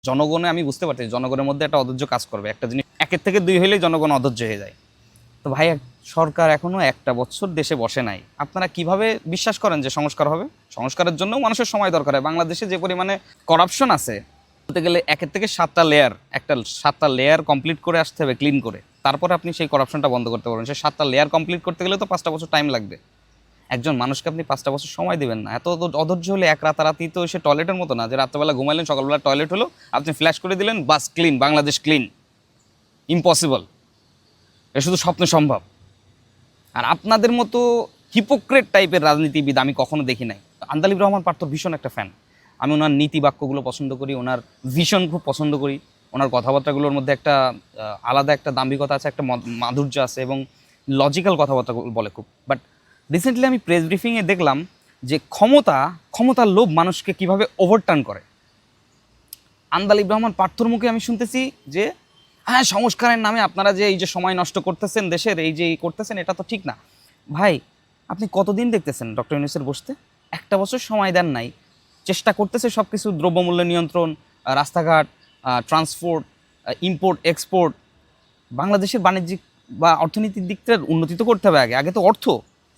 জনগণে আমি বুঝতে পারছি জনগণের মধ্যে একটা অধৈর্য কাজ করবে, একটা জিনিস একের থেকে দুই হইলেই জনগণ অধৈর্য হয়ে যায়। তো ভাই সরকার এখনো একটা বছর দেশে বসে নাই, আপনারা কিভাবে বিশ্বাস করেন যে সংস্কার হবে? সংস্কারের জন্য মানুষের সময় দরকার হয়। বাংলাদেশে যে পরিমাণে করাপশন আছে, বলতে গেলে একের থেকে সাতটা লেয়ার কমপ্লিট করে আসতে হবে, ক্লিন করে, তারপরে আপনি সেই করাপশনটা বন্ধ করতে পারবেন। সেই সাতটা লেয়ার কমপ্লিট করতে গেলে তো 5টা বছর টাইম লাগবে। একজন মানুষকে আপনি 5টা বছর সময় দেবেন না। এত অধৈর্য হলে এক রাতারাতি তো সে টয়লেটের মতো না যে রাত্রেবেলা ঘুমাইলেন, সকালবেলা টয়লেট হলো, আপনি ফ্ল্যাশ করে দিলেন, বাস ক্লিন, বাংলাদেশ ক্লিন। ইম্পসিবল। এটা শুধু স্বপ্নে সম্ভব। আর আপনাদের মতো হিপোক্রেট টাইপের রাজনীতিবিদ আমি কখনো দেখি নাই। আন্দালিব রহমান পার্থর ভীষণ একটা ফ্যান আমি। ওনার নীতি বাক্যগুলো পছন্দ করি, ওনার ভিশন খুব পছন্দ করি, ওনার কথাবার্তাগুলোর মধ্যে একটা আলাদা একটা দাম্ভিকতা আছে, একটা মাধুর্য আছে এবং লজিক্যাল কথাবার্তা বলে খুব। বাট রিসেন্টলি আমি প্রেস ব্রিফিংয়ে দেখলাম যে ক্ষমতার লোভ মানুষকে কিভাবে ওভারটার্ন করে। আন্দালিব রহমান পার্থর মুখে আমি শুনতেছি যে হ্যাঁ, সংস্কারের নামে আপনারা যে এই যে সময় নষ্ট করতেছেন দেশের, এই যে করতেছেন, এটা তো ঠিক না। ভাই, আপনি কতদিন দেখতেছেন ডক্টর ইউনূসের বসতে? একটা বছর সময় দেন নাই। চেষ্টা করতেছে সব কিছু, দ্রব্যমূল্য নিয়ন্ত্রণ, রাস্তাঘাট, ট্রান্সপোর্ট, ইম্পোর্ট এক্সপোর্ট, বাংলাদেশের বাণিজ্যিক বা অর্থনীতির দিকটা উন্নতি তো করতে হবে। আগে তো অর্থ।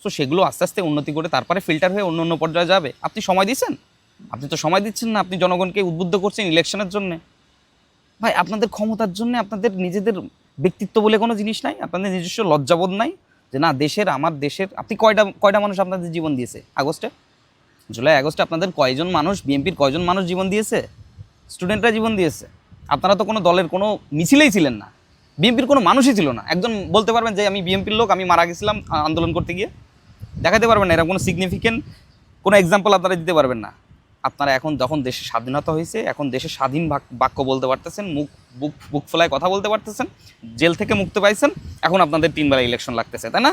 সো সেগুলো আস্তে আস্তে উন্নতি করে তারপরে ফিল্টার হয়ে অন্য অন্য পর্যায়ে যাবে। আপনি সময় দিচ্ছেন? আপনি তো সময় দিচ্ছেন না। আপনি জনগণকে উদ্বুদ্ধ করছেন ইলেকশনের জন্যে। ভাই, আপনাদের ক্ষমতার জন্য আপনাদের নিজেদের ব্যক্তিত্ব বলে কোনো জিনিস নাই? আপনাদের নিজস্ব লজ্জাবোধ নাই যে না, আমার দেশের আপনি কয়টা মানুষ আপনাদের জীবন দিয়েছে জুলাই আগস্টে আপনাদের কয়জন মানুষ, বিএনপির কয়জন মানুষ জীবন দিয়েছে? স্টুডেন্টরা জীবন দিয়েছে। আপনারা তো কোনো দলের কোনো মিছিলেই ছিলেন না, বিএনপির কোনো মানুষই ছিল না। একজন বলতে পারবেন যে আমি বিএনপির লোক, আমি মারা গেছিলাম আন্দোলন করতে গিয়ে? দেখাতে পারবেন না। এরকম কোনো সিগনিফিকেন্ট কোনো এক্সাম্পল আপনারা দিতে পারবেন না। আপনারা এখন যখন দেশের স্বাধীনতা হয়েছে, এখন দেশের স্বাধীন বাক্য বলতে পারতেছেন, বুক ফোলায় কথা বলতে পারতেছেন, জেল থেকে মুক্তি পাইছেন, এখন আপনাদের 3 বেলা ইলেকশন লাগতেছে, তাই না?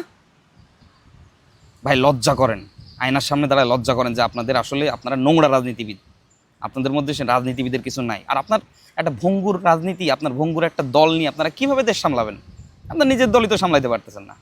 ভাই, লজ্জা করেন। আয়নার সামনে দাঁড়ায় লজ্জা করেন যে আপনারা নোংরা রাজনীতিবিদ। আপনাদের মধ্যে সে রাজনীতিবিদের কিছু নাই। আর আপনার একটা ভঙ্গুর রাজনীতি, আপনার ভঙ্গুর একটা দল নিয়ে আপনারা কীভাবে দেশ সামলাবেন? আপনার নিজের দলই তো সামলাইতে পারতেছেন না।